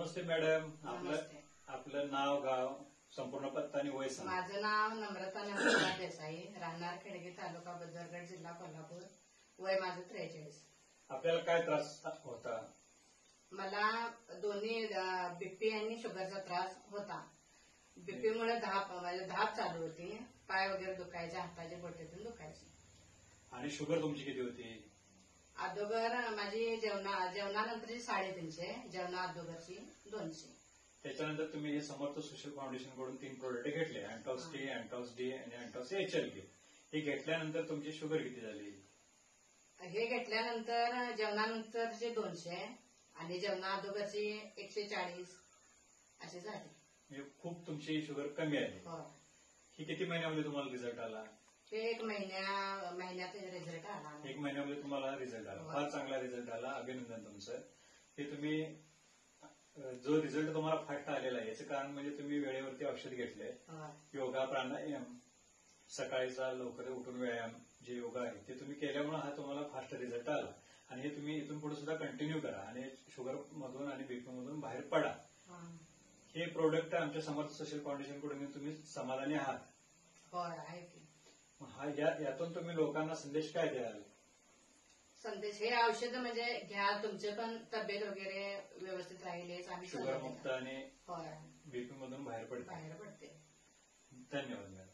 नमस्ते madam. नमस्ते. आपलं नाव, गाव, संपूर्ण पत्ता आणि वय सांगा. माझं नाव नम्रता नंदकुमार देसाई, राहणार खेडगे, तालुका बदरगड, जिल्हा कोल्हापूर. वय माझं 43. आपल्याला काय त्रास होता? मला दोन्ही बीपी आणि शुगरचा त्रास होता. बीपी मुळे धाप चालू होती, पाय वगैरे दुखायचे, हाताचे बोटेतून दुखायचे. आणि शुगर तुमची किती होती? अगोदर माझी जेवणानंतरची 350, जेवणा अगोदरची 200. त्याच्यानंतर तुम्ही हे समर्थ सोशल फाउंडेशन कडून 3 प्रोडक्ट घेतले, अँटॉक्स टी, अँटॉक्स डी आणि अँटॉक्स HLK. हे घेतल्यानंतर तुमची शुगर किती झाली? हे घेतल्यानंतर जेवणानंतरचे 200 आणि जेवणा अगोदरची 140 असे झाले. म्हणजे खूप तुमची शुगर कमी आली. हो. ही किती महिन्यामध्ये तुम्हाला रिझल्ट आला? ते 1 महिन्यात रिझल्ट आला. 1 महिन्यामध्ये तुम्हाला रिझल्ट आला. फार चांगला रिझल्ट आला. अभिनंदन तुमचं. हे तुम्ही जो रिझल्ट तुम्हाला फास्ट आलेला आहे याचं कारण म्हणजे तुम्ही वेळेवरती औषध घेतले, योगा, प्राणायाम, सकाळीचा लवकर उठून व्यायाम, जे योगा आहे ते तुम्ही केल्यामुळे हा तुम्हाला फास्ट रिझल्ट आला. आणि हे तुम्ही इथून पुढे सुद्धा कंटिन्यू करा आणि शुगर मधून आणि बीपी मधून बाहेर पडा. हे प्रोडक्ट आमच्या समर्थ सोशल फाउंडेशन कडून तुम्ही समाधानी आहात? होय, आहे की. यातून तुम्ही लोकांना संदेश काय द्याल? संदेश हे औषध म्हणजे घ्या, तुमचे पण तब्येत वगैरे व्यवस्थित राहिलेच आम्ही शुगर मुक्त आणि होय बीपी मधून बाहेर पडते. बाहेर पडते. धन्यवाद मॅडम.